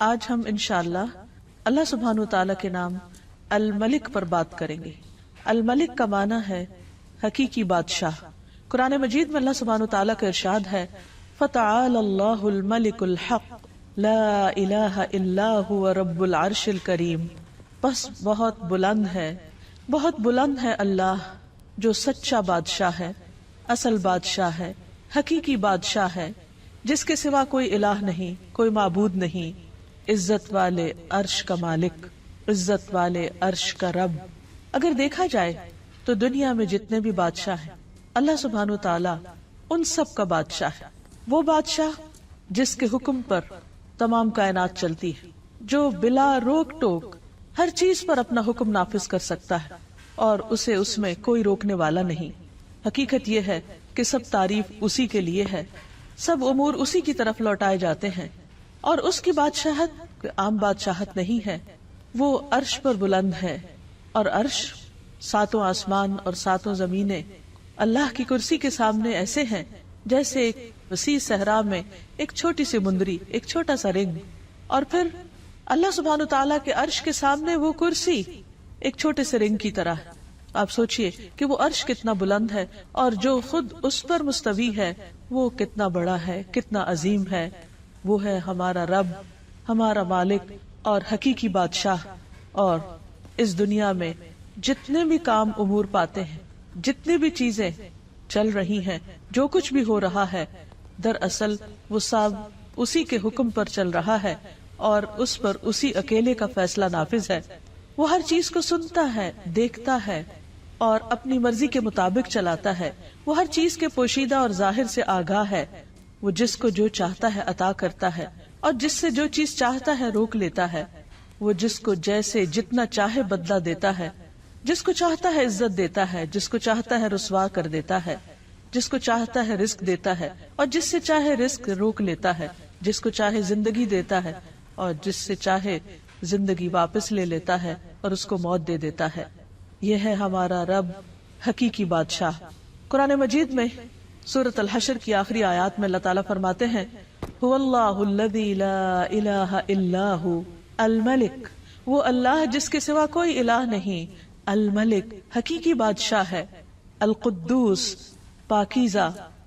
آج ہم انشاءاللہ اللہ سبحانہ وتعالی کے نام الملک پر بات کریں گے۔ الملک کا معنی ہے حقیقی بادشاہ۔ قرآن مجید میں اللہ سبحانہ وتعالی کا ارشاد ہے فَتَعَالَى اللَّهُ الْمَلِكُ الْحَقُّ لَا إِلَٰهَ إِلَّا هُوَ رَبُّ الْعَرْشِ الْكَرِيمِ، بس بہت بلند ہے اللہ جو سچا بادشاہ ہے، اصل بادشاہ ہے، حقیقی بادشاہ ہے، جس کے سوا کوئی الہ نہیں، کوئی معبود نہیں، عزت والے عرش کا مالک، عزت والے عرش کا رب۔ اگر دیکھا جائے تو دنیا میں جتنے بھی بادشاہ ہیں اللہ سبحانہ وتعالی ان سب کا بادشاہ ہے۔ وہ بادشاہ جس کے حکم پر تمام کائنات چلتی ہے، جو بلا روک ٹوک ہر چیز پر اپنا حکم نافذ کر سکتا ہے اور اسے اس میں کوئی روکنے والا نہیں۔ حقیقت یہ ہے کہ سب تعریف اسی کے لیے ہے، سب امور اسی کی طرف لوٹائے جاتے ہیں، اور اس کی بادشاہت عام بادشاہت نہیں ہے، وہ عرش پر بلند ہے، اور عرش ساتوں آسمان اور ساتوں زمینیں اللہ کی کرسی کے سامنے ایسے ہیں جیسے ایک وسیع صحرا میں ایک چھوٹی سی مندری، ایک چھوٹا سا رنگ، اور پھر اللہ سبحانہ تعالیٰ کے عرش کے سامنے وہ کرسی ایک چھوٹے سے رنگ کی طرح ہے۔ آپ سوچئے کہ وہ عرش کتنا بلند ہے، اور جو خود اس پر مستوی ہے وہ کتنا بڑا ہے، کتنا عظیم ہے۔ وہ ہے ہمارا رب، ہمارا مالک اور حقیقی بادشاہ۔ اور اس دنیا میں جتنے بھی کام امور پاتے ہیں، جتنی بھی چیزیں چل رہی ہیں، جو کچھ بھی ہو رہا ہے، دراصل وہ سب اسی کے حکم پر چل رہا ہے، اور اس پر اسی اکیلے کا فیصلہ نافذ ہے۔ وہ ہر چیز کو سنتا ہے، دیکھتا ہے اور اپنی مرضی کے مطابق چلاتا ہے۔ وہ ہر چیز کے پوشیدہ اور ظاہر سے آگاہ ہے۔ وہ جس کو جو چاہتا ہے عطا کرتا ہے، اور جس سے جو چیز چاہتا ہے روک لیتا ہے۔ وہ جس کو جیسے جتنا چاہے بدلہ دیتا ہے، جس کو چاہتا ہے عزت دیتا ہے، جس کو چاہتا ہے رسوا کر دیتا ہے، جس کو چاہتا ہے رزق دیتا ہے اور جس سے چاہے رزق روک لیتا ہے، جس کو چاہے زندگی دیتا ہے اور جس سے چاہے زندگی واپس لے لیتا ہے اور اس کو موت دے دیتا ہے۔ یہ ہے ہمارا رب، حقیقی بادشاہ۔ قرآن مجید میں سورۃ الحشر کی آخری آیات میں اللہ تعالیٰ فرماتے ہیں هو اللہ الذی لا الہ الا هو الملک، وہ اللہ جس کے سوا کوئی الہ نہیں، الملک حقیقی بادشاہ ہے، القدوس پاکیزہ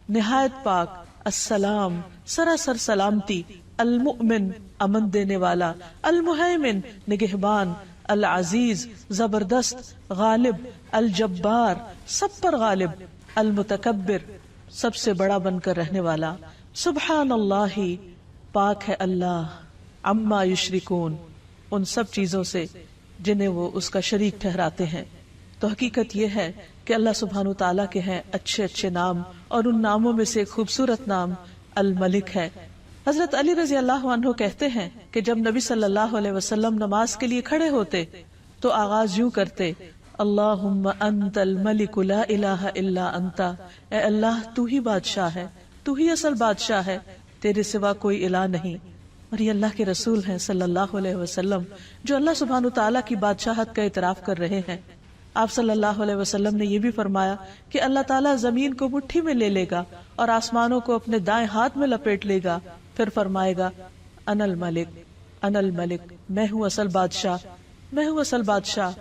نہایت پاک، السلام سراسر سلامتی، المؤمن امن دینے والا، المہیمن نگہبان، العزیز زبردست، غالب، الجبار سب پر غالب، المتکبر سب سے بڑا بن کر رہنے والا۔ سبحان اللہ پاک ہے اللہ، عما یشرکون ان سب چیزوں سے جنہیں وہ اس کا شریک ٹھہراتے ہیں۔ تو حقیقت یہ ہے کہ اللہ سبحانہ تعالیٰ کے ہیں اچھے اچھے نام، اور ان ناموں میں سے ایک خوبصورت نام الملک ہے۔ حضرت علی رضی اللہ عنہ کہتے ہیں کہ جب نبی صلی اللہ علیہ وسلم نماز کے لیے کھڑے ہوتے تو آغاز یوں کرتے اللہم انت الملک لا الہ الا انت، اے اللہ تو ہی بادشاہ ہے، تو ہی اصل بادشاہ ہے، تیرے سوا کوئی الہ نہیں۔ اور یہ اللہ کے رسول ہیں صلی اللہ علیہ وسلم جو اللہ سبحانہ تعالیٰ کی بادشاہت کا اعتراف کر رہے ہیں۔ آپ صلی اللہ علیہ وسلم نے یہ بھی فرمایا کہ اللہ تعالیٰ زمین کو مٹھی میں لے لے گا اور آسمانوں کو اپنے دائیں ہاتھ میں لپیٹ لے گا، پھر فرمائے گا انا الملک، انا الملک، میں ہوں اصل بادشاہ، میں ہوں اصل بادشاہ۔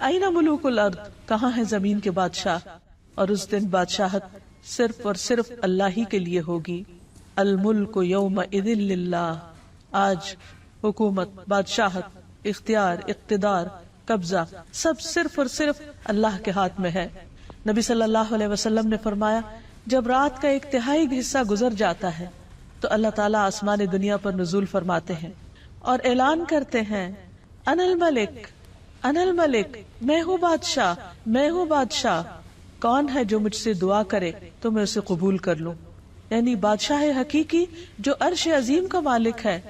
اینا ملوک الارض، کہاں ہے زمین کے بادشاہ؟ اور اس دن بادشاہت صرف اور صرف اللہ ہی کے لیے ہوگی۔ الملک یومئذ للہ، آج حکومت، بادشاہت، اختیار، اقتدار، قبضہ سب صرف اور صرف اللہ کے ہاتھ میں ہے۔ نبی صلی اللہ علیہ وسلم نے فرمایا جب رات کا ایک تہائی حصہ گزر جاتا ہے تو اللہ تعالیٰ آسمان دنیا پر نزول فرماتے ہیں اور اعلان کرتے ہیں انا الملک، انا الملک، میں ہوں بادشاہ، میں ہوں بادشاہ، کون ہے جو مجھ سے دعا کرے تو میں اسے قبول کر لوں۔ یعنی بادشاہ حقیقی جو عرش عظیم کا مالک ہے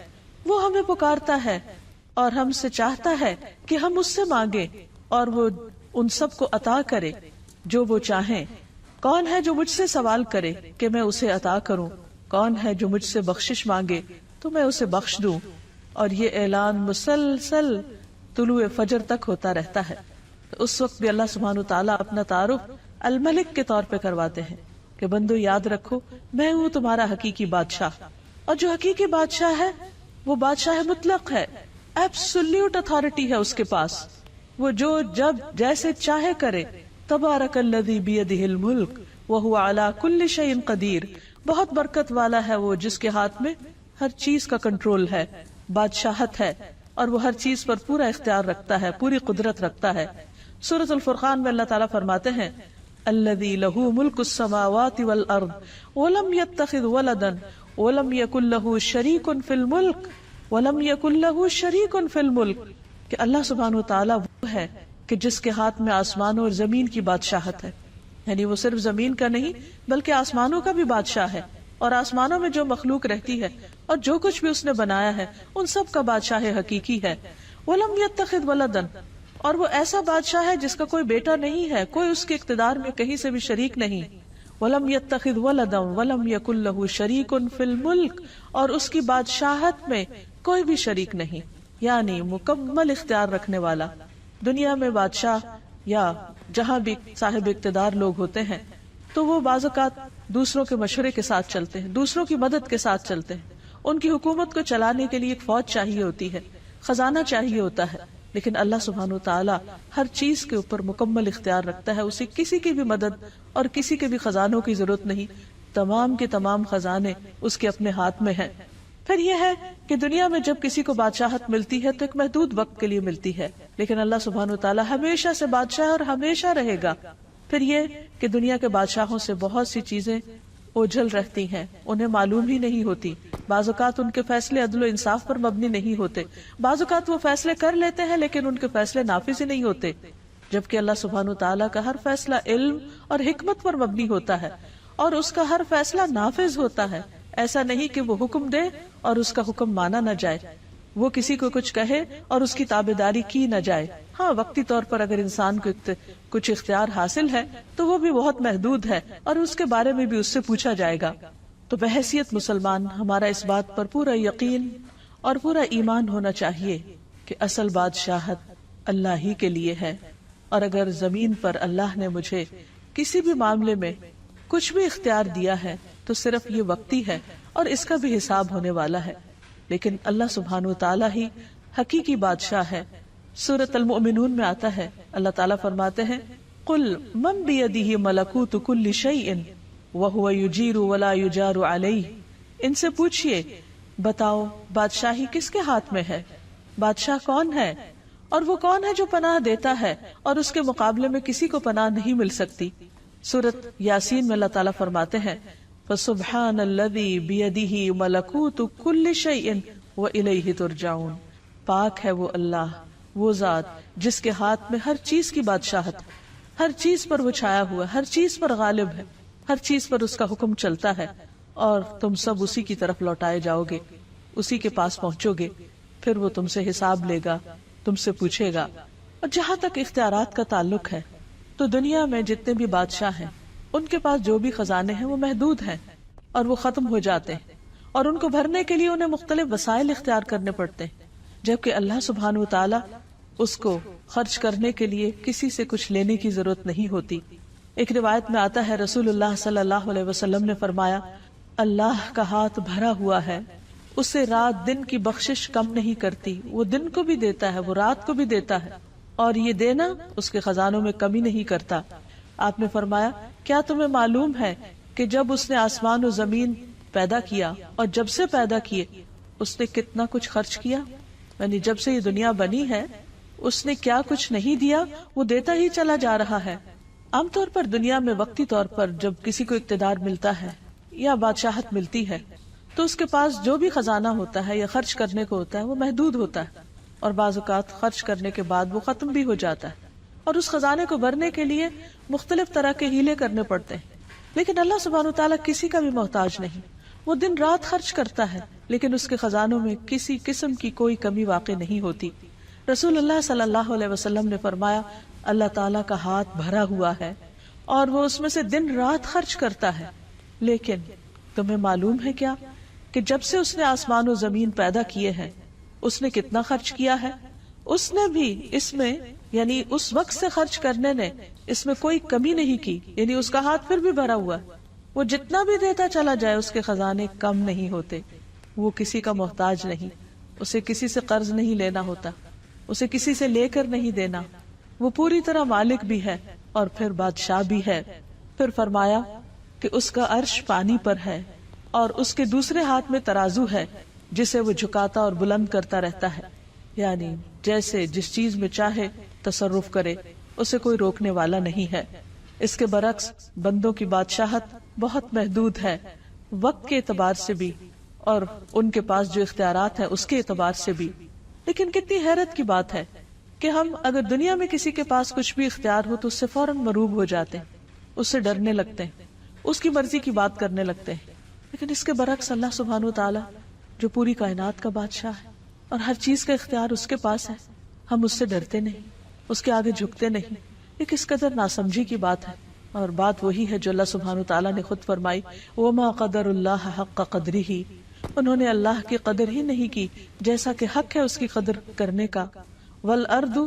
وہ ہمیں پکارتا ہے اور ہم سے چاہتا ہے کہ ہم اس سے مانگیں اور وہ ان سب کو عطا کرے جو وہ چاہیں۔ کون ہے جو مجھ سے سوال کرے کہ میں اسے عطا کروں؟ کون ہے جو مجھ سے بخشش مانگے تو میں اسے بخش دوں؟ اور یہ اعلان مسلسل طلوع فجر تک ہوتا رہتا ہے۔ اس وقت بھی اللہ سبحانہ تعالیٰ اپنا تعارف الملک کے طور پہ کرواتے ہیں کہ بندو یاد رکھو میں ہوں تمہارا حقیقی بادشاہ، اور جو حقیقی بادشاہ ہے وہ بادشاہ مطلق ہے، ایبسولوٹ اتھارٹی ہے اس کے پاس، وہ جو جب جیسے چاہے کرے. تبارک الذی بیدہ الملک وہو علی کل شیء قدیر. بہت برکت والا ہے وہ جس کے ہاتھ میں ہر چیز کا کنٹرول ہے، بادشاہت ہے، اور وہ ہر چیز پر پورا اختیار رکھتا ہے، پوری قدرت رکھتا ہے. سورۃ الفرقان میں اللہ تعالیٰ فرماتے ہیں الذی لہ ملک السماوات والارض ولم یتخذ ولدا ولم یکن لہ شریک فی الملک ولم یکن لہ شریک فی الملک، کہ اللہ سبحانہ وتعالیٰ وہ ہے کہ جس کے ہاتھ میں آسمانوں اور زمین کی بادشاہت ہے. یعنی وہ صرف زمین کا نہیں بلکہ آسمانوں کا بھی بادشاہ ہے، اور آسمانوں میں جو مخلوق رہتی ہے اور جو کچھ بھی اس نے بنایا ہے ان سب کا بادشاہ حقیقی ہے. وَلَمْ يَتَّخِذْ وَلَدًا، اور وہ ایسا بادشاہ ہے جس کا کوئی بیٹا نہیں ہے، کوئی اس کے اقتدار میں کہیں سے بھی شریک نہیں. وَلَمْ يَتَّخِذْ وَلَدًا وَلَمْ يَكُنْ لَهُ شَرِيكٌ فِي الْمُلْكِ، اور اس کی بادشاہت میں کوئی بھی شریک نہیں، یعنی مکمل اختیار رکھنے والا. دنیا میں بادشاہ یا جہاں بھی صاحب اقتدار لوگ ہوتے ہیں تو وہ بعض اوقات دوسروں کے مشورے کے ساتھ چلتے ہیں، دوسروں کی مدد کے ساتھ چلتے ہیں. ان کی حکومت کو چلانے کے لیے ایک فوج چاہیے ہوتی ہے، خزانہ چاہیے ہوتا ہے، لیکن اللہ سبحانہ وتعالی ہر چیز کے اوپر مکمل اختیار رکھتا ہے. اسے کسی کی بھی مدد اور کسی کے بھی خزانوں کی ضرورت نہیں، تمام کے تمام خزانے اس کے اپنے ہاتھ میں ہیں. پھر یہ ہے کہ دنیا میں جب کسی کو بادشاہت ملتی ہے تو ایک محدود وقت کے لیے ملتی ہے، لیکن اللہ سبحانہ وتعالی ہمیشہ سے بادشاہ ہے اور ہمیشہ رہے گا. پھر یہ کہ دنیا کے بادشاہوں سے بہت سی چیزیں اوجھل رہتی ہیں، انہیں معلوم ہی نہیں ہوتی. بعض اوقات ان کے فیصلے عدل و انصاف پر مبنی نہیں ہوتے، بعض اوقات وہ فیصلے کر لیتے ہیں لیکن ان کے فیصلے نافذ ہی نہیں ہوتے، جبکہ اللہ سبحانہ وتعالی کا ہر فیصلہ علم اور حکمت پر مبنی ہوتا ہے اور اس کا ہر فیصلہ نافذ ہوتا ہے. ایسا نہیں کہ وہ حکم دے اور اس کا حکم مانا نہ جائے، وہ کسی کو کچھ کہے اور اس کی تابعداری کی نہ جائے. ہاں، وقتی طور پر اگر انسان کو کچھ اختیار حاصل ہے تو وہ بھی بہت محدود ہے اور اس کے بارے میں بھی اس سے پوچھا جائے گا. تو بحیثیت مسلمان ہمارا اس بات پر پورا یقین اور پورا ایمان ہونا چاہیے کہ اصل بادشاہت اللہ ہی کے لیے ہے، اور اگر زمین پر اللہ نے مجھے کسی بھی معاملے میں کچھ بھی اختیار دیا ہے تو صرف یہ وقتی ہے اور اس کا بھی حساب ہونے والا ہے. لیکن اللہ سبحانہ وتعالی ہی حقیقی بادشاہ ہے. سورۃ المؤمنون میں آتا ہے، اللہ تعالیٰ فرماتے ہیں قُلْ مَنْ بِيَدِهِ مَلَكُوتُ كُلِّ شَيْءٍ وَهُوَ يُجِيرُ وَلَا يُجَارُ عَلَيْهِ، ان سے پوچھئے بتاؤ بادشاہی کس کے ہاتھ میں ہے، بادشاہ کون ہے اور وہ کون ہے جو پناہ دیتا ہے اور اس کے مقابلے میں کسی کو پناہ نہیں مل سکتی. سورۃ یاسین میں اللہ تعالیٰ فرماتے ہیں فَسُبْحَانَ الَّذِي بِيَدِهِ مَلَكُوتُ كُلِّ شَيْءٍ وَإِلَيْهِ تُرْجَعُونَ. پاک ہے وہ اللہ، وہ ذات جس کے ہاتھ میں ہر چیز کی بادشاہت، ہر چیز پر وہ چھایا ہوا، ہر چیز پر غالب ہے، ہر چیز پر اس کا حکم چلتا ہے، اور تم سب اسی کی طرف لوٹائے جاؤ گے، اسی کے پاس پہنچو گے. پھر وہ تم سے حساب لے گا، تم سے پوچھے گا. اور جہاں تک اختیارات کا تعلق ہے تو دنیا میں جتنے بھی بادشاہ ہیں ان کے پاس جو بھی خزانے ہیں وہ محدود ہیں اور وہ ختم ہو جاتے ہیں، اور ان کو بھرنے کے لیے انہیں مختلف وسائل اختیار کرنے پڑتے ہیں، جبکہ اللہ سبحانہ وتعالی اس کو خرچ کرنے کے لیے کسی سے کچھ لینے کی ضرورت نہیں ہوتی. ایک روایت میں آتا ہے رسول اللہ صلی اللہ علیہ وسلم نے فرمایا اللہ کا ہاتھ بھرا ہوا ہے، اسے رات دن کی بخشش کم نہیں کرتی، وہ دن کو بھی دیتا ہے، وہ رات کو بھی دیتا ہے، اور یہ دینا اس کے خزانوں میں کمی نہیں کرتا. آپ نے فرمایا کیا تمہیں معلوم ہے کہ جب اس نے آسمان و زمین پیدا کیا اور جب سے پیدا کیے اس نے کتنا کچھ خرچ کیا، یعنی جب سے یہ دنیا بنی ہے اس نے کیا کچھ نہیں دیا، وہ دیتا ہی چلا جا رہا ہے. عام طور پر دنیا میں وقتی طور پر جب کسی کو اقتدار ملتا ہے یا بادشاہت ملتی ہے تو اس کے پاس جو بھی خزانہ ہوتا ہے یا خرچ کرنے کو ہوتا ہے وہ محدود ہوتا ہے، اور بعض اوقات خرچ کرنے کے بعد وہ ختم بھی ہو جاتا ہے، اور اس خزانے کو بھرنے کے لیے مختلف طرح کے ہیلے کرنے پڑتے ہیں. لیکن اللہ سبحانہ وتعالیٰ کسی کا بھی محتاج نہیں، وہ دن رات خرچ کرتا ہے لیکن اس کے خزانوں میں کسی قسم کی کوئی کمی واقع نہیں ہوتی. رسول اللہ صلی اللہ علیہ وسلم نے فرمایا اللہ تعالیٰ کا ہاتھ بھرا ہوا ہے اور وہ اس میں سے دن رات خرچ کرتا ہے، لیکن تمہیں معلوم ہے کیا کہ جب سے اس نے آسمان و زمین پیدا کیے ہیں اس نے کتنا خرچ کیا ہے؟ اس نے بھی اس میں یعنی اس وقت سے خرچ کرنے نے اس میں کوئی کمی نہیں کی، یعنی اس کا ہاتھ پھر بھی بھرا ہوا ہے، وہ جتنا بھی دیتا چلا جائے اس کے خزانے کم نہیں ہوتے، وہ کسی کا محتاج نہیں. اسے کسی سے قرض نہیں لینا ہوتا، اسے کسی سے لے کر نہیں دینا، وہ پوری طرح مالک بھی ہے اور پھر بادشاہ بھی ہے۔ پھر فرمایا کہ اس کا عرش پانی پر ہے اور اس کے دوسرے ہاتھ میں ترازو ہے جسے وہ جھکاتا اور بلند کرتا رہتا ہے، یعنی جیسے جس چیز میں چاہے تصرف کرے، اسے کوئی روکنے والا نہیں ہے۔ اس کے برعکس بندوں کی بادشاہت بہت محدود ہے، وقت کے اعتبار سے بھی اور ان کے پاس جو اختیارات ہیں اس کے اعتبار سے بھی۔ لیکن کتنی حیرت کی بات ہے کہ ہم اگر دنیا میں کسی کے پاس کچھ بھی اختیار ہو تو اس سے فوراً مرعوب ہو جاتے ہیں، اس سے ڈرنے لگتے ہیں، اس کی مرضی کی بات کرنے لگتے ہیں۔ لیکن اس کے برعکس اللہ سبحانہ و تعالی جو پوری کائنات کا بادشاہ ہے اور ہر چیز کا اختیار اس کے پاس ہے، ہم اس سے ڈرتے نہیں، اس کے آگے جھکتے نہیں۔ یہ کس قدر ناسمجھی کی بات ہے، اور بات وہی ہے جو اللہ سبحانہ و تعالی نے خود فرمائی، وَمَا قَدَرُ اللَّهَ حَقَّ قَدْرِهِ، انہوں نے اللہ کی قدر ہی نہیں کی جیسا کہ حق ہے اس کی قدر کرنے کا۔ وَالْأَرْضُ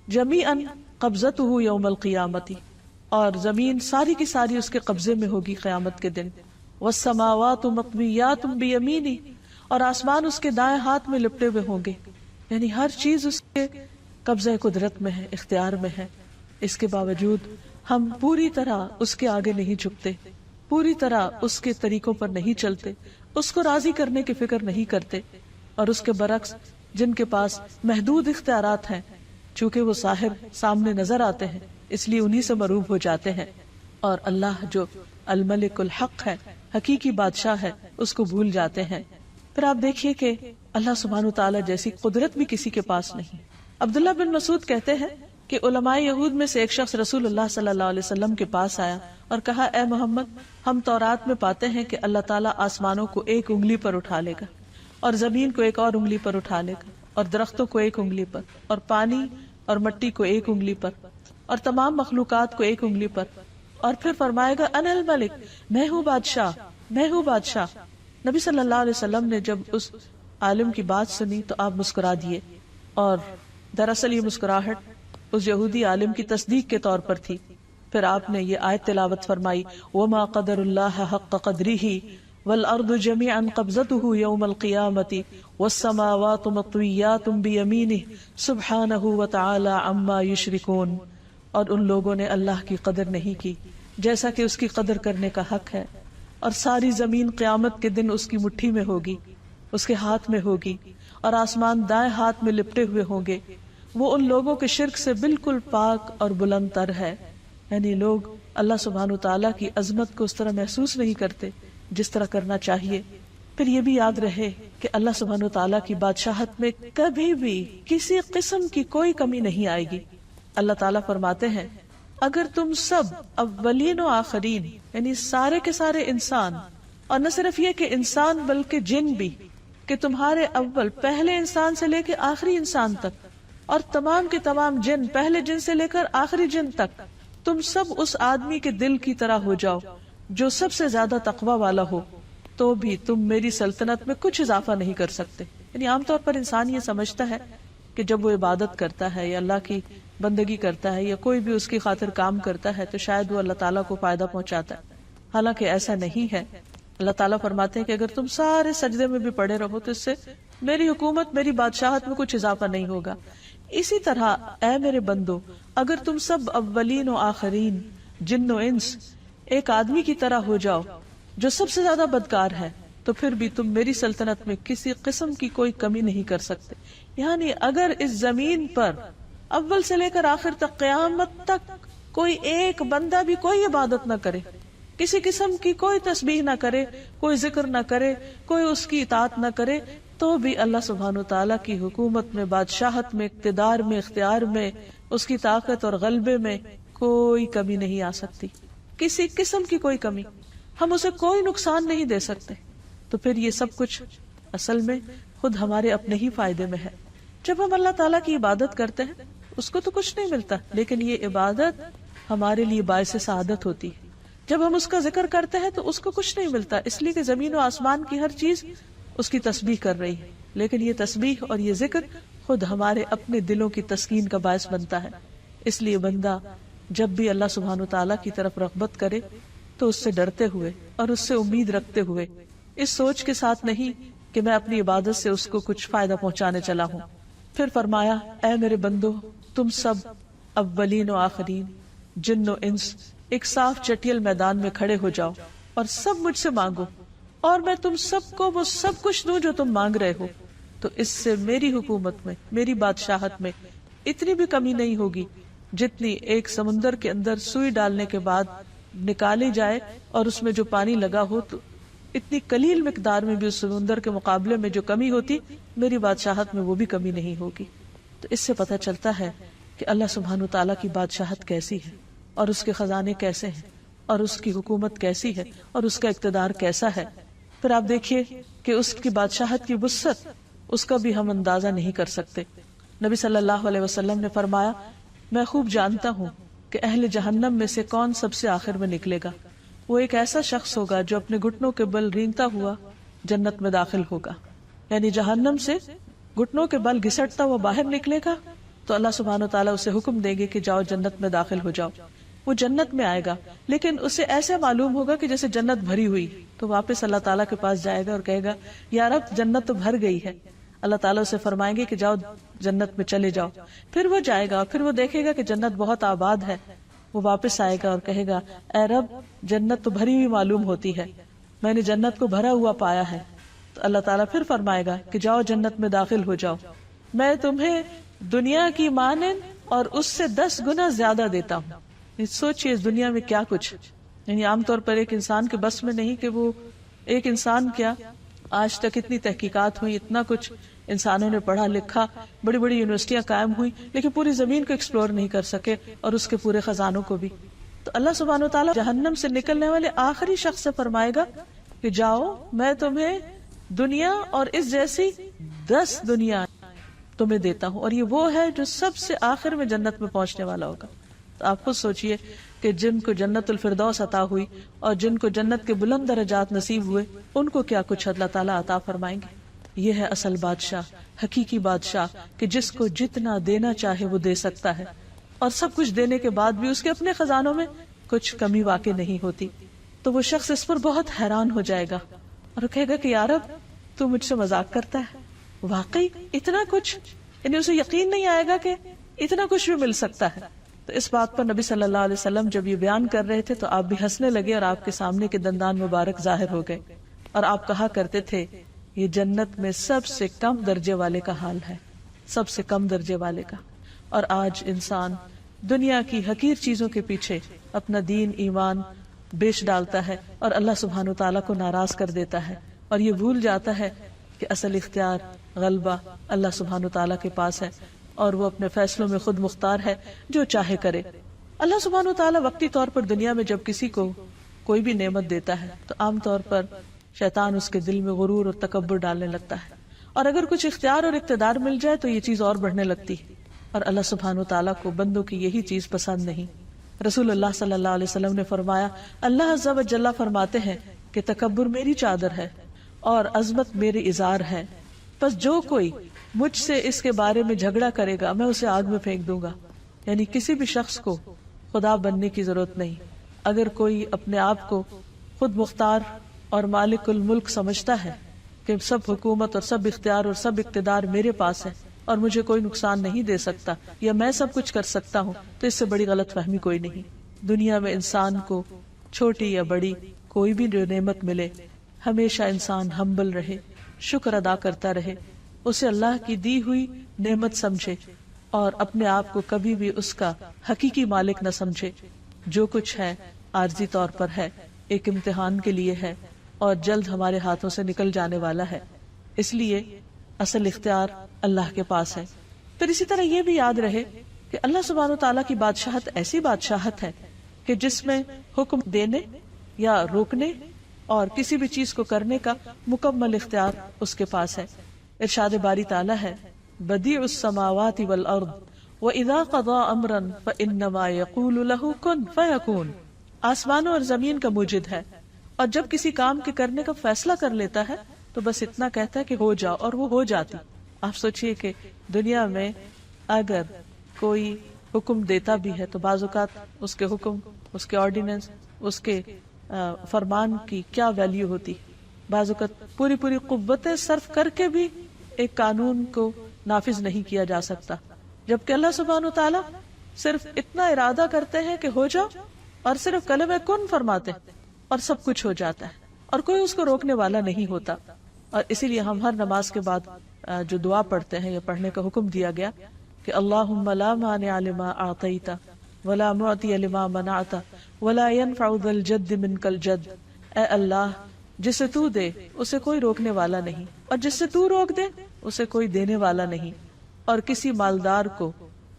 جَمِيعًا قَبْضَتُهُ يَوْمَ الْقِيَامَةِ، اور زمین ساری کی ساری اس کے قبضے میں ہوگی قیامت کے دن۔ وَالسَّمَاوَاتُ مَطْوِيَّاتٌ بِيَمِينِهِ، اور آسمان اس کے دائیں ہاتھ میں لپٹے ہوئے ہوں گے، یعنی ہر چیز اس کے قبضہ قدرت میں ہے، اختیار میں ہے۔ اس کے باوجود ہم پوری طرح اس کے آگے نہیں جھکتے، پوری طرح اس کے طریقوں پر نہیں چلتے، اس کو راضی کرنے کی فکر نہیں کرتے۔ اور اس کے برعکس جن کے پاس محدود اختیارات ہیں، چونکہ وہ ظاہر سامنے نظر آتے ہیں، اس لیے انہی سے مرعوب ہو جاتے ہیں، اور اللہ جو الملک الحق ہے، حقیقی بادشاہ ہے، اس کو بھول جاتے ہیں۔ پھر آپ دیکھیے کہ اللہ سبحانہ وتعالی جیسی قدرت بھی کسی کے پاس نہیں۔ عبداللہ بن مسعود کہتے ہیں کہ علماء یہود میں سے ایک شخص رسول اللہ صلی اللہ علیہ وسلم کے پاس آیا اور کہا، اے محمد، ہم تورات میں پاتے ہیں کہ اللہ تعالیٰ آسمانوں کو ایک انگلی پر اٹھا لے گا اور زمین کو ایک اور انگلی پر اٹھا لے گا اور درختوں کو ایک انگلی پر اور پانی اور مٹی کو ایک انگلی پر اور تمام مخلوقات کو ایک انگلی پر، اور پھر فرمائے گا انا الملک، میں ہوں بادشاہ، میں ہوں بادشاہ۔ نبی صلی اللہ علیہ وسلم نے جب اس عالم کی بات سنی تو آپ مسکرا دیے، اور دراصل یہ مسکراہٹ اس یہودی عالم کی تصدیق کے طور پر تھی۔ پھر آپ نے یہ آیت تلاوت فرمائی، وما قدر اللہ حق قدرہ والارض جميعا قبضته يوم القيامة والسماوات مطويات بيمينه سبحانه وتعالى عما يشركون، اور ان لوگوں نے اللہ کی قدر نہیں کی جیسا کہ اس کی قدر کرنے کا حق ہے، اور ساری زمین قیامت کے دن اس کی مٹھی میں ہوگی، اس کے ہاتھ میں ہوگی، اور آسمان دائیں ہاتھ میں لپٹے ہوئے ہوں گے۔ وہ ان لوگوں کے شرک سے بالکل پاک اور بلند تر ہے، یعنی لوگ اللہ سبحانہ وتعالیٰ کی عظمت کو اس طرح محسوس نہیں کرتے جس طرح کرنا چاہیے۔ پھر یہ بھی یاد رہے کہ اللہ سبحانہ وتعالیٰ کی بادشاہت میں کبھی بھی کسی قسم کی کوئی کمی نہیں آئے گی۔ اللہ تعالیٰ فرماتے ہیں، اگر تم سب اولین و آخرین، یعنی سارے کے سارے انسان، اور نہ صرف یہ کہ انسان بلکہ جن بھی، کہ تمہارے اول پہلے انسان سے لے کے آخری انسان تک، اور تمام کے تمام جن پہلے جن سے لے کر آخری جن تک، تم سب اس آدمی کے دل کی طرح ہو جاؤ جو سب سے زیادہ تقوی والا ہو، تو بھی تم میری سلطنت میں کچھ اضافہ نہیں کر سکتے۔ یعنی عام طور پر انسان یہ سمجھتا ہے کہ جب وہ عبادت کرتا ہے یا اللہ کی بندگی کرتا ہے یا کوئی بھی اس کی خاطر کام کرتا ہے تو شاید وہ اللہ تعالیٰ کو فائدہ پہنچاتا ہے، حالانکہ ایسا نہیں ہے۔ اللہ تعالیٰ فرماتے ہیں کہ اگر تم سارے سجدے میں بھی پڑے رہو تو اس سے میری حکومت، میری بادشاہت میں کچھ اضافہ نہیں ہوگا۔ اسی طرح اے میرے بندو، اگر تم سب اولین و آخرین، جن و انس، ایک آدمی کی طرح ہو جاؤ جو سب سے زیادہ بدکار ہے، تو پھر بھی تم میری سلطنت میں کسی قسم کی کوئی کمی نہیں کر سکتے۔ یعنی اگر اس زمین پر اول سے لے کر آخر تک قیامت تک کوئی ایک بندہ بھی کوئی عبادت نہ کرے، کسی قسم کی کوئی تسبیح نہ کرے، کوئی ذکر نہ کرے، کوئی اس کی اطاعت نہ کرے، تو بھی اللہ سبحانہ وتعالیٰ کی حکومت میں، بادشاہت میں، اقتدار میں، اختیار میں، اس کی طاقت اور غلبے میں کوئی کمی نہیں آ سکتی، کسی قسم کی کوئی کمی۔ ہم اسے کوئی نقصان نہیں دے سکتے۔ تو پھر یہ سب کچھ اصل میں خود ہمارے اپنے ہی فائدے میں ہے۔ جب ہم اللہ تعالیٰ کی عبادت کرتے ہیں اس کو تو کچھ نہیں ملتا، لیکن یہ عبادت ہمارے لیے باعث سعادت ہوتی ہے۔ جب ہم اس کا ذکر کرتے ہیں تو اس کو کچھ نہیں ملتا، اس لیے کہ زمین و آسمان کی ہر چیز اس کی تسبیح کر رہی ہے، لیکن یہ تسبیح اور یہ ذکر خود ہمارے اپنے دلوں کی تسکین کا باعث بنتا ہے۔ اس لیے بندہ جب بھی اللہ سبحانہ وتعالیٰ کی طرف رغبت کرے تو اس سے ڈرتے ہوئے اور اس سے امید رکھتے ہوئے، اس سوچ کے ساتھ نہیں کہ میں اپنی عبادت سے اس کو کچھ فائدہ پہنچانے چلا ہوں۔ پھر فرمایا اے میرے بندو، تم سب اولین و آخرین، جن و انس، ایک صاف چٹیل میدان میں کھڑے ہو جاؤ اور سب مجھ سے مانگو، اور میں تم سب کو وہ سب کچھ دوں جو تم مانگ رہے ہو۔ تو اس سے میری حکومت میں، میری بادشاہت میں اتنی بھی کمی نہیں ہوگی جتنی ایک سمندر کے اندر سوئی ڈالنے کے بعد نکالی جائے اور اس میں جو پانی لگا ہو، تو اتنی قلیل مقدار میں بھی اس سمندر کے مقابلے میں جو کمی ہوتی، میری بادشاہت میں وہ بھی کمی نہیں ہوگی۔ تو اس سے پتہ چلتا ہے کہ اللہ سبحانہ وتعالیٰ کی بادشاہت کیسی ہے، اور اس کے خزانے کیسے ہیں، اور اس کی حکومت کیسی ہے، اور اس کا اقتدار کیسا ہے۔ پھر آپ دیکھیے کہ اس کی بادشاہت کی وسعت، اس کا بھی ہم اندازہ نہیں کر سکتے۔ نبی صلی اللہ علیہ وسلم نے فرمایا میں خوب جانتا ہوں کہ اہل جہنم میں سے کون سب سے آخر میں نکلے گا۔ وہ ایک ایسا شخص ہوگا جو اپنے گھٹنوں کے بل رینگتا ہوا جنت میں داخل ہوگا، یعنی جہنم سے گھٹنوں کے بل گھسٹتا ہوا باہر نکلے گا تو اللہ سبحانہ وتعالیٰ اسے حکم دے گے کہ جاؤ جنت میں داخل ہو جاؤ۔ وہ جنت میں آئے گا، لیکن اسے ایسے معلوم ہوگا کہ جیسے جنت بھری ہوئی، تو واپس اللہ تعالیٰ کے پاس جائے گا اور کہے گا یا رب جنت تو بھر گئی ہے۔ اللہ تعالیٰ اسے فرمائیں گے کہ جاؤ جنت میں چلے جاؤ۔ پھر وہ جائے گا، پھر وہ دیکھے گا کہ جنت بہت آباد ہے، وہ واپس آئے گا اور کہے گا اے رب جنت تو بھری ہوئی معلوم ہوتی ہے، میں نے جنت کو بھرا ہوا پایا ہے۔ تو اللہ تعالیٰ پھر فرمائے گا کہ جاؤ جنت میں داخل ہو جاؤ، میں تمہیں دنیا کی مانند اور اس سے 10 گنا زیادہ دیتا ہوں۔ سوچئے اس دنیا میں کیا کچھ، یعنی عام طور پر ایک انسان کے بس میں نہیں کہ وہ ایک انسان کیا، آج تک اتنی تحقیقات ہوئی، اتنا کچھ انسانوں نے پڑھا لکھا، بڑی بڑی یونیورسٹیاں قائم ہوئی، لیکن پوری زمین کو ایکسپلور نہیں کر سکے اور اس کے پورے خزانوں کو بھی۔ تو اللہ سبحانہ وتعالیٰ جہنم سے نکلنے والے آخری شخص سے فرمائے گا کہ جاؤ میں تمہیں دنیا اور اس جیسی 10 دنیا تمہیں دیتا ہوں، اور یہ وہ ہے جو سب سے آخر میں جنت میں پہنچنے والا ہوگا۔ تو آپ خود سوچئے کہ جن کو جنت الفردوس عطا ہوئی اور جن کو جنت کے بلند درجات نصیب ہوئے، ان کو کیا کچھ اللہ تعالیٰ عطا فرمائیں گے۔ یہ ہے اصل بادشاہ، حقیقی بادشاہ، کہ جس کو جتنا دینا چاہے وہ دے سکتا ہے، اور سب کچھ دینے کے بعد بھی اس کے اپنے خزانوں میں کچھ کمی واقع نہیں ہوتی۔ تو وہ شخص اس پر بہت حیران ہو جائے گا اور کہے گا کہ یا رب تو مجھ سے مذاق کرتا ہے، واقعی اتنا کچھ، یعنی اسے یقین نہیں آئے گا کہ اتنا کچھ بھی مل سکتا ہے۔ تو اس بات پر نبی صلی اللہ علیہ وسلم جب یہ بیان کر رہے تھے تو آپ بھی ہنسنے لگے اور آپ کے سامنے کے دندان مبارک ظاہر ہو گئے، اور آپ کہا کرتے تھے یہ جنت میں سب سے کم درجے والے کا حال ہے، سب سے کم درجے والے کا۔ اور آج انسان دنیا کی حقیر چیزوں کے پیچھے اپنا دین ایمان بیچ ڈالتا ہے اور اللہ سبحانہ وتعالیٰ کو ناراض کر دیتا ہے، اور یہ بھول جاتا ہے کہ اصل اختیار غلبہ اللہ سبحانہ وتعالیٰ کے پاس ہے، اور وہ اپنے فیصلوں میں خود مختار ہے، جو چاہے کرے۔ اللہ سبحانہ وتعالیٰ وقتی طور پر دنیا میں جب کسی کو کوئی بھی نعمت دیتا ہے تو عام طور پر شیطان اس کے دل میں غرور اور تکبر ڈالنے لگتا ہے، اور اگر کچھ اختیار اور اقتدار مل جائے تو یہ چیز اور بڑھنے لگتی ہے، اور اللہ سبحانہ وتعالیٰ کو بندوں کی یہی چیز پسند نہیں۔ رسول اللہ صلی اللہ علیہ وسلم نے فرمایا اللہ عز و جل فرماتے ہیں کہ تکبر میری چادر ہے اور عظمت میری ازار ہے، پس جو کوئی مجھ سے اس کے بارے میں جھگڑا کرے گا میں اسے آگ میں پھینک دوں گا۔ یعنی کسی بھی شخص کو خدا بننے کی ضرورت نہیں۔ اگر کوئی اپنے آپ کو خود مختار اور مالک الملک سمجھتا ہے کہ سب حکومت اور سب اختیار اور سب اقتدار میرے پاس ہے اور مجھے کوئی نقصان نہیں دے سکتا، یا میں سب کچھ کر سکتا ہوں، تو اس سے بڑی غلط فہمی کوئی نہیں۔ دنیا میں انسان کو چھوٹی یا بڑی کوئی بھی جو نعمت ملے، ہمیشہ انسان ہمبل رہے، شکر ادا کرتا رہے، اسے اللہ کی دی ہوئی نعمت سمجھے اور اپنے آپ کو کبھی بھی اس کا حقیقی مالک نہ سمجھے۔ جو کچھ ہے عارضی طور پر ہے، ایک امتحان کے لیے ہے، اور جلد ہمارے ہاتھوں سے نکل جانے والا ہے، اس لیے اصل اختیار اللہ کے پاس ہے۔ پھر اسی طرح یہ بھی یاد رہے کہ اللہ سبحانہ وتعالیٰ کی بادشاہت ایسی بادشاہت ہے کہ جس میں حکم دینے یا روکنے اور کسی بھی چیز کو کرنے کا مکمل اختیار اس کے پاس ہے۔ ارشاد باری تعالیٰ ہے بدیع السماوات والارض وَإِذَا قَضَى أَمْرًا فَإِنَّمَا يَقُولُ لَهُ كُن فَيَكُونُ، آسمانوں اور زمین کا موجد ہے، اور جب کسی کام کے کرنے کا فیصلہ کر لیتا ہے تو بس اتنا کہتا ہے کہ ہو جاؤ، اور وہ ہو جاتی۔ آپ سوچئے کہ دنیا میں اگر کوئی حکم دیتا بھی ہے تو بعض اوقات اس کے حکم، اس کے آرڈیننس، اس کے فرمان کی کیا ویلیو ہوتی، بعض اوقات پوری پوری قوتیں صرف کر کے بھی ایک قانون کو نافذ نہیں کیا جا سکتا، جبکہ اللہ سبحانہ وتعالی صرف اتنا ارادہ کرتے ہیں کہ ہو جاؤ، اور صرف کلمہ کن فرماتے ہیں اور سب کچھ ہو جاتا ہے، اور کوئی اس کو روکنے والا نہیں ہوتا۔ اور اسی لیے ہم ہر نماز کے بعد جو دعا پڑھتے ہیں یا پڑھنے کا حکم دیا گیا کہ اللہم لا مانع لما اعطیت ولا معطی لما منعت ولا ينفع ذا الجد منک الجد، اے اللہ جسے تو دے اسے کوئی روکنے والا نہیں، اور جس سے تو روک دے اسے کوئی دینے والا نہیں، اور کسی مالدار کو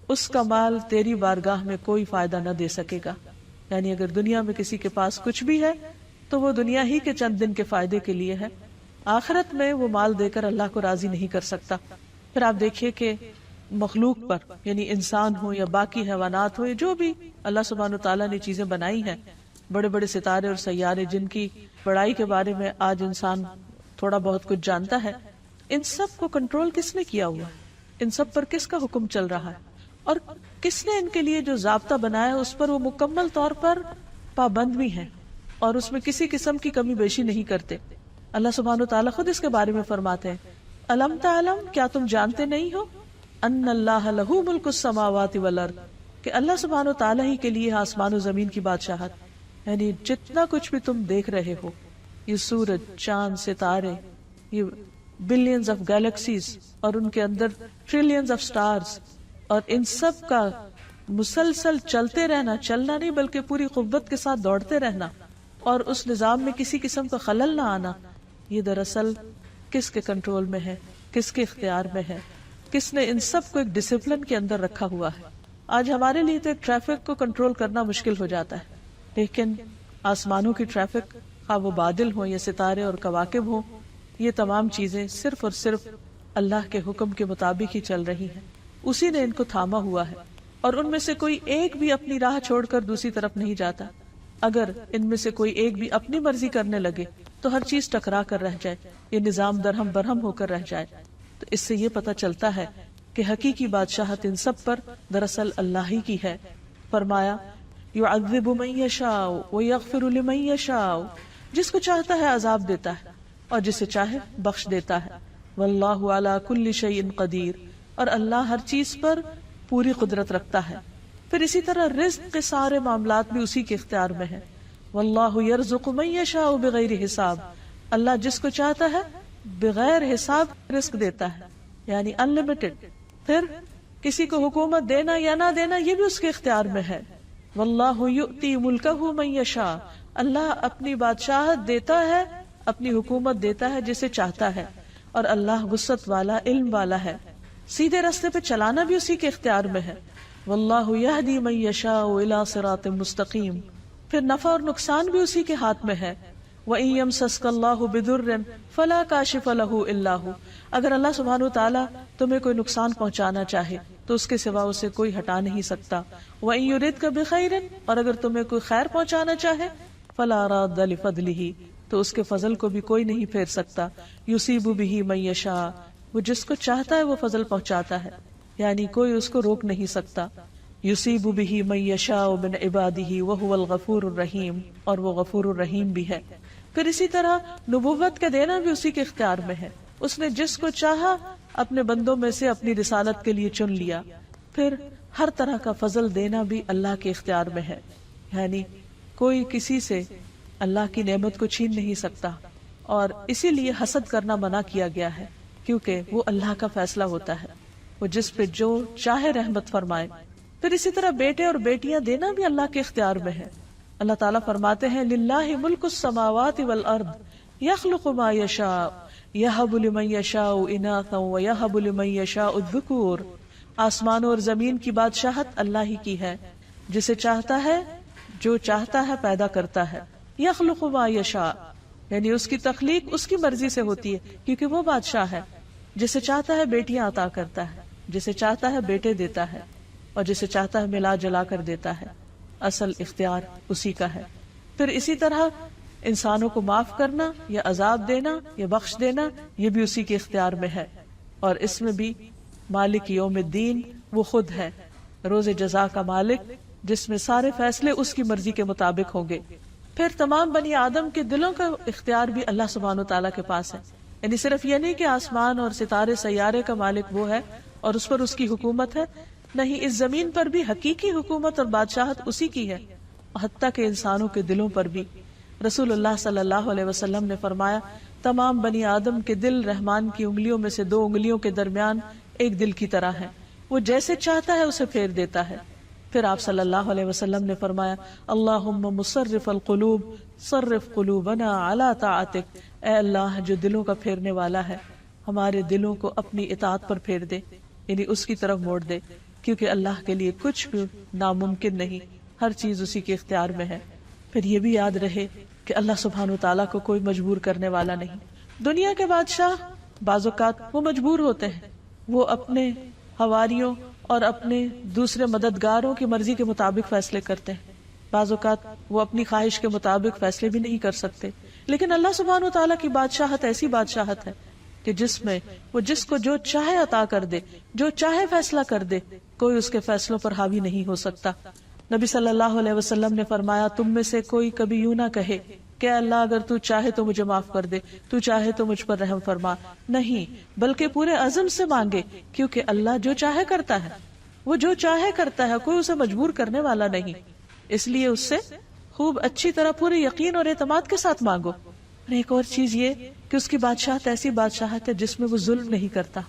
اس کا مال تیری بارگاہ میں کوئی فائدہ نہ دے سکے گا۔ یعنی اگر دنیا میں کسی کے پاس کچھ بھی ہے تو وہ دنیا ہی کے چند دن کے فائدے کے لیے ہے، آخرت میں وہ مال دے کر اللہ کو راضی نہیں کر سکتا۔ پھر آپ دیکھیے کہ مخلوق پر، یعنی انسان ہو یا باقی حیوانات ہو، یا جو بھی اللہ سبحانہ وتعالیٰ نے چیزیں بنائی ہیں، بڑے بڑے ستارے اور سیارے جن کی بڑائی کے بارے میں آج انسان تھوڑا بہت کچھ جانتا ہے، ان سب کو کنٹرول کس نے کیا ہوا ہے؟ ان سب پر کس کا حکم چل رہا ہے؟ اور کس نے ان کے لیے جو ضابطہ بنایا ہے اس پر وہ مکمل طور پر پابند بھی ہیں اور اس میں کسی قسم کی کمی بیشی نہیں کرتے۔ اللہ سبحانہ وتعالیٰ خود اس کے بارے میں فرماتے ہیں الم تعلم، کیا تم جانتے نہیں ہو ان اللہ لہ ملک السماوات والارض، کہ اللہ سبحانہ وتعالیٰ ہی کے لیے آسمان و زمین کی بادشاہت، یعنی جتنا کچھ بھی تم دیکھ رہے ہو، یہ سورج، چاند، ستارے، یہ بلینز آف گیلیکسیز اور ان کے اندر ٹریلینز آف سٹارز، اور ان سب کا مسلسل چلتے رہنا، چلنا نہیں بلکہ پوری قوت کے ساتھ دوڑتے رہنا، اور اس نظام میں کسی قسم کا خلل نہ آنا، یہ دراصل کس کے کنٹرول میں ہے، کس کے اختیار میں ہے، کس نے ان سب کو ایک ڈسپلن کے اندر رکھا ہوا ہے۔ آج ہمارے لیے تو ٹریفک کو کنٹرول کرنا مشکل ہو جاتا ہے، لیکن آسمانوں کی ٹریفک، خواہ وہ بادل ہوں یا ستارے اور کواکب ہوں، یہ تمام چیزیں صرف اور صرف اللہ کے حکم کے مطابق ہی چل رہی ہیں، اسی نے ان کو تھاما ہوا ہے، اور ان میں سے کوئی ایک بھی اپنی راہ چھوڑ کر دوسری طرف نہیں جاتا۔ اگر ان میں سے کوئی ایک بھی اپنی مرضی کرنے لگے تو ہر چیز ٹکرا کر رہ جائے، یہ نظام درہم برہم ہو کر رہ جائے۔ تو اس سے یہ پتہ چلتا ہے کہ حقیقی بادشاہت ان سب پر دراصل اللہ ہی کی ہے۔ فرمایا یعذب من یشاء ویغفر لمن یشاء، جس کو چاہتا ہے عذاب دیتا ہے اور جسے چاہے بخش دیتا ہے۔ واللہ علی کل شیء قدیر، اور اللہ ہر چیز پر پوری قدرت رکھتا ہے۔ پھر اسی طرح رزق کے سارے معاملات بھی اسی کے اختیار میں ہیں۔ واللہ یرزق من یشاء بغیر حساب، اللہ جس کو چاہتا ہے بغیر حساب رزق دیتا ہے، یعنی انلمیٹڈ۔ پھر کسی کو حکومت دینا یا نہ دینا یہ بھی اس کے اختیار میں ہے۔ واللہ یؤتی ملکہ من یشاء، اللہ اپنی بادشاہت دیتا ہے، اپنی حکومت دیتا ہے جسے چاہتا ہے، اور اللہ وسعت والا، علم والا ہے۔ سیدھے راستے پہ چلانا بھی اسی کے اختیار میں ہے۔ واللہ یہدی من یشاء الی صراط مستقیم، پھر نفع اور نقصان بھی اسی کے ہاتھ میں ہے۔ وَإِن يَمْسَسْكَ اللَّهُ بِضُرٍّ فَلَا كَاشِفَ لَهُ إِلَّا هُوَ، اگر اللہ سبحانہ وتعالیٰ تمہیں کوئی نقصان پہنچانا چاہے تو اس کے سوا اسے کوئی ہٹا نہیں سکتا۔ وَإِن يُرِدْكَ بِخَيْرٍ، اور اگر تمہیں کوئی خیر پہنچانا چاہے فَلَا رَادَّ لِفَضْلِهِ، تو اس کے فضل کو بھی کوئی نہیں پھیر سکتا۔ يُصِيبُ بِهِ مَن يَشَاءُ، وہ جس کو چاہتا ہے وہ فضل پہنچاتا ہے، یعنی کوئی اس کو روک نہیں سکتا۔ یصیب بہ من یشاء من عبادہ وہو الغفور الرحیم، اور وہ غفور الرحیم بھی ہے۔ پھر اسی طرح نبوت کا دینا بھی اسی کے اختیار میں ہے، اس نے جس کو چاہا اپنے بندوں میں سے اپنی رسالت کے لیے چن لیا۔ پھر ہر طرح کا فضل دینا بھی اللہ کے اختیار میں ہے، یعنی کوئی کسی سے اللہ کی نعمت کو چھین نہیں سکتا، اور اسی لیے حسد کرنا منع کیا گیا ہے، کیونکہ وہ اللہ کا فیصلہ ہوتا ہے، وہ جس پہ جو چاہے رحمت فرمائے۔ پھر اسی طرح بیٹے اور بیٹیاں دینا بھی اللہ کے اختیار میں ہے۔ اللہ تعالیٰ فرماتے ہیں للہ ملک السماوات والارض یخلق ما یشاء یہب لمن یشاء اناثا ویہب لمن یشاء الذکور، آسمانوں اور زمین کی بادشاہت اللہ ہی کی ہے، جسے چاہتا ہے جو چاہتا ہے پیدا کرتا ہے۔ یخلق ما یشاء، یعنی اس کی تخلیق اس کی مرضی سے ہوتی ہے کیونکہ وہ بادشاہ ہے۔ جسے چاہتا ہے بیٹیاں عطا کرتا ہے، جسے چاہتا ہے بیٹے دیتا ہے، اور جسے چاہتا ہے ملا جلا کر دیتا ہے۔ اصل اختیار اسی کا ہے۔ پھر اسی طرح انسانوں کو معاف کرنا یا عذاب دینا یا بخش دینا یہ بھی اسی کے اختیار میں ہے، اور اس میں بھی مالک یوم الدین وہ خود ہے، روز جزا کا مالک، جس میں سارے فیصلے اس کی مرضی کے مطابق ہوں گے۔ پھر تمام بنی آدم کے دلوں کا اختیار بھی اللہ سبحانہ تعالیٰ کے پاس ہے. یعنی صرف یہ نہیں کہ آسمان اور ستارے سیارے کا مالک وہ ہے اور اس پر اس کی حکومت ہے، نہیں، اس زمین پر بھی حقیقی حکومت اور بادشاہت اسی کی ہے، حتیٰ کہ انسانوں کے دلوں پر بھی. رسول اللہ صلی اللہ علیہ وسلم نے فرمایا تمام بنی آدم کے دل رحمان کی انگلیوں میں سے 2 انگلیوں کے درمیان ایک دل کی طرح ہے، وہ جیسے چاہتا ہے اسے پھیر دیتا ہے. پھر آپ صلی اللہ علیہ وسلم نے فرمایا اللہم مصرف القلوب صرف قلوبنا علی طاعتک، اے اللہ جو دلوں کا پھیرنے والا ہے ہمارے دلوں کو اپنی اطاعت پر پھیر دے، یعنی اس کی طرف موڑ دے، کیونکہ اللہ کے لیے کچھ بھی ناممکن نہیں، ہر چیز اسی کے اختیار میں ہے. پھر یہ بھی یاد رہے کہ اللہ سبحانہ تعالیٰ کو کوئی مجبور کرنے والا نہیں. دنیا کے بادشاہ بعض اوقات وہ مجبور ہوتے ہیں، وہ اپنے حواریوں اور اپنے دوسرے مددگاروں کی مرضی کے مطابق فیصلے کرتے ہیں، بعض اوقات وہ اپنی خواہش کے مطابق فیصلے بھی نہیں کر سکتے. لیکن اللہ سبحانہ تعالیٰ کی بادشاہت ایسی بادشاہت ہے کہ جس میں وہ جس کو جو چاہے عطا کر دے، جو چاہے فیصلہ کر دے، کوئی اس کے فیصلوں پر حاوی نہیں ہو سکتا. نبی صلی اللہ علیہ وسلم نے فرمایا تم میں سے کوئی کبھی یوں نہ کہے کہ اللہ اگر تو چاہے تو مجھے معاف کر دے، تو چاہے تو مجھ پر رحم فرما، نہیں، بلکہ پورے عزم سے مانگے، کیونکہ اللہ جو چاہے کرتا ہے، وہ جو چاہے کرتا ہے، کوئی اسے مجبور کرنے والا نہیں. اس لیے اس سے خوب اچھی طرح پورے یقین اور اعتماد کے ساتھ مانگو. اور ایک اور چیز یہ کہ اس کی بادشاہت ایسی بادشاہت ہے جس میں وہ ظلم نہیں کرتا.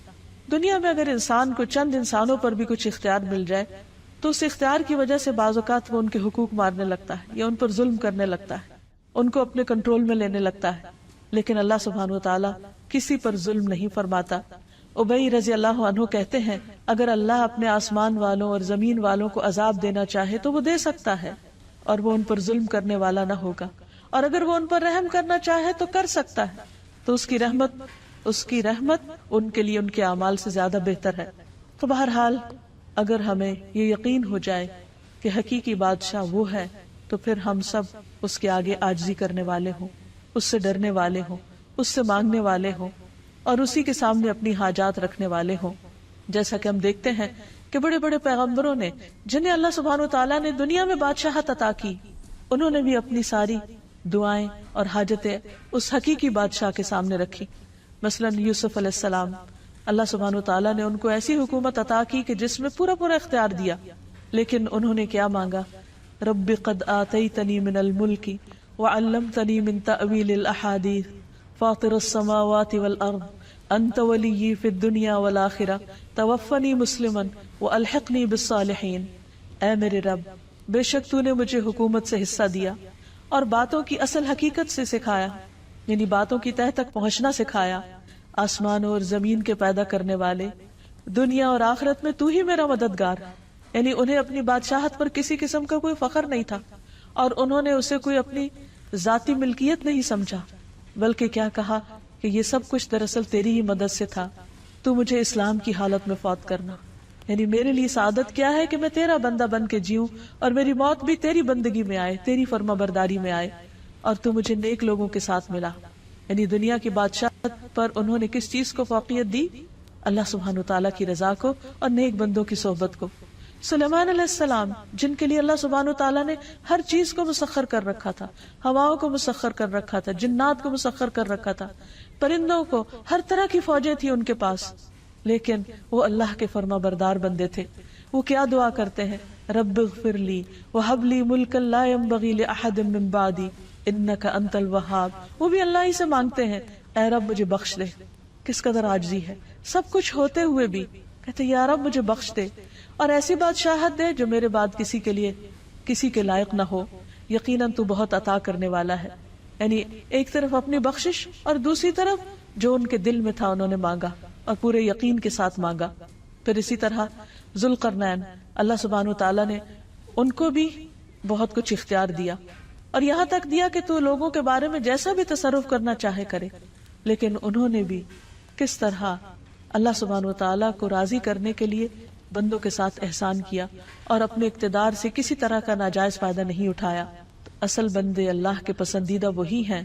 دنیا میں اگر انسان کو چند انسانوں پر بھی کچھ اختیار مل جائے تو اس اختیار کی وجہ سے بعض اوقات وہ ان کے حقوق مارنے لگتا ہے یا ان پر ظلم کرنے لگتا ہے، ان کو اپنے کنٹرول میں لینے لگتا ہے. لیکن اللہ سبحانہ وتعالی کسی پر ظلم نہیں فرماتا. ابی رضی اللہ عنہ کہتے ہیں اگر اللہ اپنے آسمان والوں اور زمین والوں کو عذاب دینا چاہے تو وہ دے سکتا ہے اور وہ ان پر ظلم کرنے والا نہ ہوگا، اور اگر وہ ان پر رحم کرنا چاہے تو کر سکتا ہے، تو اس کی رحمت ان کے لیے ان کے اعمال سے زیادہ بہتر ہے. تو بہرحال اگر ہمیں یہ یقین ہو جائے کہ حقیقی بادشاہ وہ ہے تو پھر ہم سب اس کے آگے عاجزی کرنے والے ہوں، اس سے ڈرنے والے ہوں، اس سے مانگنے والے ہوں اور اسی کے سامنے اپنی حاجات رکھنے والے ہوں. جیسا کہ ہم دیکھتے ہیں کہ بڑے بڑے پیغمبروں نے جنہیں اللہ سبحانہ وتعالیٰ نے دنیا میں بادشاہت عطا کی، انہوں نے بھی اپنی ساری دعائیں اور حاجتیں اس حقیقی بادشاہ کے سامنے رکھی. مثلا یوسف علیہ السلام، اللہ سبحانہ وتعالیٰ نے ان کو ایسی حکومت عطا کی کہ جس میں پورا اختیار دیا، لیکن انہوں نے کیا مانگا؟ رب قد آتیتنی من الملک وعلمتنی من تأویل الاحادیث فاطر السماوات والارض انت ولی فی الدنیا والآخرہ توفنی مسلما والحقنی بالصالحین. اے میرے رب، بے شک تو نے مجھے حکومت سے حصہ دیا اور باتوں کی اصل حقیقت سے سکھایا، یعنی باتوں کی تہ تک پہنچنا سکھایا. آسمانوں اور زمین کے پیدا کرنے والے، دنیا اور آخرت میں تو ہی میرا مددگار. یعنی انہیں اپنی بادشاہت پر کسی قسم کا کوئی فخر نہیں تھا اور انہوں نے اسے کوئی اپنی ذاتی ملکیت نہیں سمجھا، بلکہ کیا کہا کہ یہ سب کچھ دراصل تیری ہی مدد سے تھا. تو مجھے اسلام کی حالت میں فوت کرنا، یعنی میرے لیے سعادت کیا ہے کہ میں تیرا بندہ بن کے جیوں اور میری موت بھی تیری بندگی میں آئے، تیری فرما برداری میں آئے، اور تو مجھے نیک لوگوں کے ساتھ ملا. یعنی دنیا کی بادشاہت پر انہوں نے کس چیز کو فوقیت دی؟ اللہ سبحانہ تعالیٰ کی رضا کو اور نیک بندوں کی صحبت کو. سلیمان علیہ السلام، جن کے لیے اللہ سبحانہ تعالیٰ نے ہر چیز کو مسخر کر رکھا تھا، ہواؤں کو مسخر کر رکھا تھا، جنات کو مسخر کر رکھا تھا، پرندوں کو، ہر طرح کی فوجیں تھی ان کے پاس، لیکن وہ اللہ کے فرما بردار بندے تھے. وہ کیا دعا کرتے ہیں؟ رب اغفر لی وہب لی ملکا لا ينبغی لأحد من بعدی انک انت الوہاب. وہ بھی اللہ ہی سے مانگتے ہیں اے رب مجھے بخش دے. کس قدر عاجزی ہے، سب کچھ ہوتے ہوئے بھی کہتے یا رب مجھے بخش دے اور ایسی بادشاہت دے جو میرے بعد کسی کے لائق نہ ہو. یقیناً تو بہت عطا کرنے والا ہے. یعنی ایک طرف اپنی بخشش اور دوسری طرف جو ان کے دل میں تھا انہوں نے مانگا اور پورے یقین کے ساتھ مانگا. پھر اسی طرح ذوالقرنین، اللہ سبحانہ تعالیٰ نے ان کو بھی بہت کچھ اختیار دیا اور یہاں تک دیا کہ تو لوگوں کے بارے میں جیسا بھی تصرف کرنا چاہے کرے. لیکن انہوں نے بھی کس طرح اللہ سبحانہ تعالیٰ کو راضی کرنے کے لیے بندوں کے ساتھ احسان کیا اور اپنے اقتدار سے کسی طرح کا ناجائز فائدہ نہیں اٹھایا. اصل بندے اللہ کے پسندیدہ وہی ہیں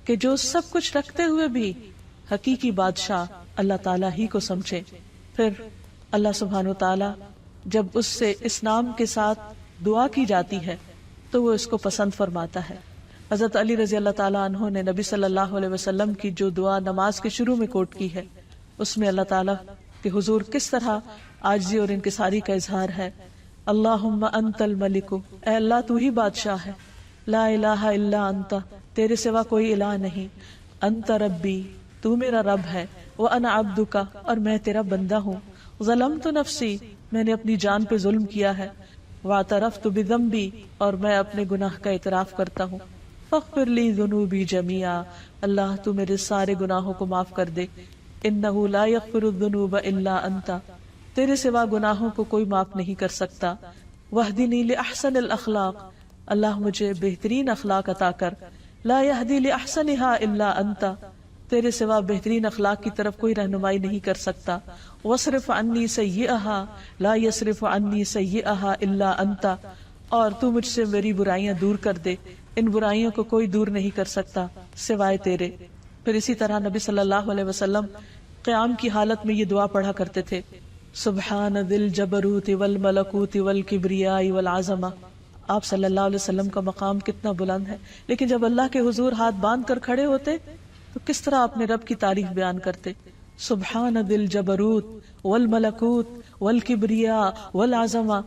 کہ جو سب کچھ رکھتے ہوئے بھی حقیقی بادشاہ اللہ تعالیٰ ہی کو سمجھے. پھر اللہ سبحانہ تعالیٰ جب اس سے اس نام کے ساتھ دعا کی جاتی ہے تو وہ اس کو پسند فرماتا ہے. حضرت علی رضی اللہ تعالیٰ عنہ نے نبی صلی اللہ علیہ وسلم کی جو دعا نماز کے شروع میں کوٹ کی ہے، اس میں اللہ تعالیٰ کے حضور کس طرح عاجزی اور انکساری کا اظہار ہے. اللہم انت الملک، اے اللہ تو ہی بادشاہ ہے. لا الہ الا انت، تیرے سوا کوئی الہ نہیں. انت ربی، تو میرا رب ہے. وانا عبدک، اور میں تیرا بندہ ہوں. ظلمت نفسی، میں نے اپنی جان پہ ظلم کیا ہے. واعترفت بذنبی، اور میں اپنے گناہ کا اعتراف کرتا ہوں. فاغفر لی ذنوبی جمیعا، اللہ تو میرے سارے گناہوں کو معاف کر دے. انہ لا یغفر الذنوب الا انت، تیرے سوا گناہوں کو کوئی معاف نہیں کر سکتا. واہدنی لاحسن الاخلاق، اللہ مجھے بہترین اخلاق عطا کر. لا یہدی لاحسنها الا انت، تیرے سوا بہترین اخلاق کی طرف کوئی رہنمائی نہیں کر سکتا. واصرف عنی سیئها لا یصرف عنی سیئها الا انت، اور تو مجھ سے میری برائیاں دور کر دے، ان برائیوں کو کوئی دور نہیں کر سکتا سوائے تیرے. پھر اسی طرح نبی صلی اللہ علیہ وسلم قیام کی حالت میں یہ دعا پڑھا کرتے تھے. سبحان ذی الجبروت والملکوت والکبریاء والعظمہ. آپ صلی اللہ علیہ وسلم کا مقام کتنا بلند ہے، لیکن جب اللہ کے حضور ہاتھ باندھ کر کھڑے ہوتے تو کس طرح اپنے رب کی تعریف بیان کرتے. سبحان ذی الجبروت والملکوت والکبریاء والعظمہ،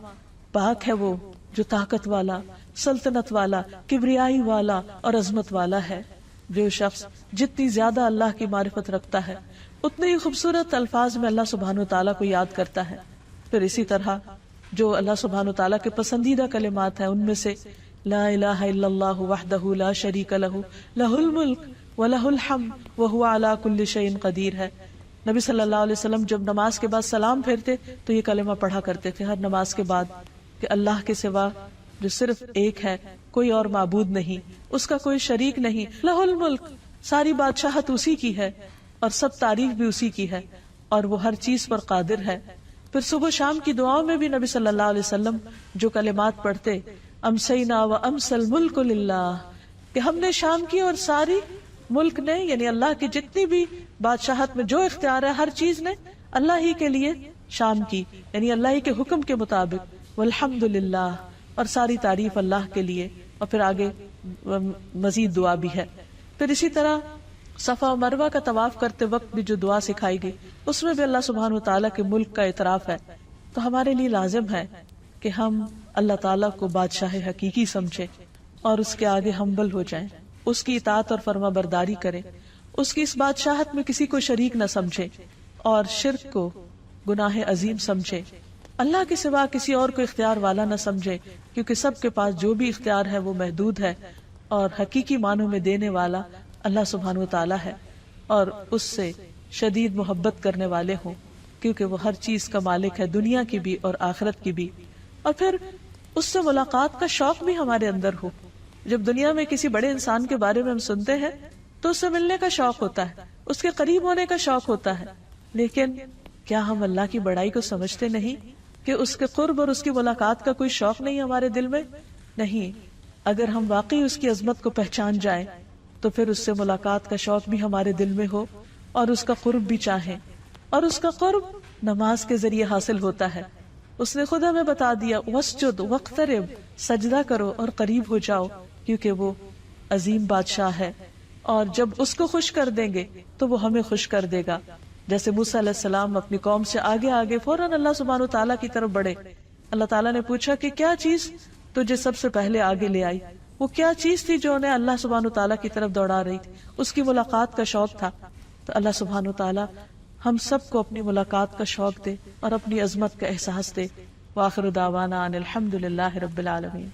پاک ہے وہ جو طاقت والا، سلطنت والا، کبریائی والا اور عظمت والا ہے. جو شخص جتنی زیادہ اللہ کی معرفت رکھتا ہے اتنے ہی خوبصورت الفاظ میں اللہ سبحانہ وتعالیٰ کو یاد کرتا ہے. پھر اسی طرح جو اللہ سبحانہ وتعالیٰ کے پسندیدہ کلمات ہیں ان میں سے لا الہ الا اللہ وحدہ لا شریک لہ لہ الملک ولہ الحمد وہو علی کل شیء قدیر ہے. نبی صلی اللہ علیہ وسلم جب نماز کے بعد سلام پھیرتے تو یہ کلمہ پڑھا کرتے تھے ہر نماز کے بعد کہ اللہ کے سوا جو صرف ایک ہے، کوئی اور معبود نہیں، اس کا کوئی شریک نہیں. لہ الملک، ساری بادشاہت اسی کی ہے اور سب تعریف بھی اسی کی ہے اور وہ ہر چیز پر قادر ہے. پھر صبح شام کی دعاؤں میں بھی نبی صلی اللہ علیہ وسلم جو کلمات پڑھتے، امسینا و امسى الملک للہ، کہ ہم نے شام کی اور ساری ملک نے، یعنی اللہ کی جتنی بھی بادشاہت میں جو اختیار ہے ہر چیز نے اللہ ہی کے لیے شام کی، یعنی اللہ ہی کے حکم کے مطابق. والحمد للہ، اور ساری تعریف اللہ کے لیے. اور پھر آگے مزید دعا بھی ہے. پھر اسی طرح صفا و مروہ کا طواف کرتے وقت بھی جو دعا سکھائی گئی اس میں بھی اللہ سبحانہ وتعالیٰ کے ملک کا اعتراف ہے. تو ہمارے لیے لازم ہے کہ ہم اللہ تعالیٰ کو بادشاہ حقیقی سمجھیں اور اس کے آگے ہمبل ہو جائیں، اس کی اطاعت اور فرما برداری کریں، اس کی اس بادشاہت میں کسی کو شریک نہ سمجھیں اور شرک کو گناہ عظیم سمجھیں. اللہ کے سوا کسی اور کو اختیار والا نہ سمجھے، کیونکہ سب کے پاس جو بھی اختیار ہے وہ محدود ہے اور حقیقی معنوں میں دینے والا اللہ سبحانہ وتعالی ہے، اور اس سے شدید محبت کرنے والے ہوں کیونکہ وہ ہر چیز کا مالک ہے، دنیا کی بھی اور آخرت کی بھی. اور پھر اس سے ملاقات کا شوق بھی ہمارے اندر ہو. جب دنیا میں کسی بڑے انسان کے بارے میں ہم سنتے ہیں تو اس سے ملنے کا شوق ہوتا ہے، اس کے قریب ہونے کا شوق ہوتا ہے، لیکن کیا ہم اللہ کی بڑائی کو سمجھتے نہیں کہ اس کے قرب اور اس کی ملاقات کا کوئی شوق نہیں ہمارے دل میں؟ نہیں. اگر ہم واقعی اس کی عظمت کو پہچان جائیں تو پھر اس سے ملاقات کا شوق بھی ہمارے دل میں ہو اور اس کا قرب بھی چاہیں. اور اس کا قرب نماز کے ذریعے حاصل ہوتا ہے. اس نے خود ہمیں بتا دیا واسجد واقترب، سجدہ کرو اور قریب ہو جاؤ، کیونکہ وہ عظیم بادشاہ ہے اور جب اس کو خوش کر دیں گے تو وہ ہمیں خوش کر دے گا. جیسے موسیٰ علیہ السلام اپنی قوم سے آگے فوراً اللہ سبحانہ وتعالیٰ کی طرف بڑھے. اللہ تعالیٰ نے پوچھا کہ کیا چیز تجھے سب سے پہلے آگے لے آئی؟ وہ کیا چیز تھی جو انہیں اللہ سبحانہ وتعالیٰ کی طرف دوڑا رہی تھی؟ اس کی ملاقات کا شوق تھا. تو اللہ سبحانہ وتعالیٰ ہم سب کو اپنی ملاقات کا شوق دے اور اپنی عظمت کا احساس دے. وآخر دعوانا ان الحمد للہ رب العالمین.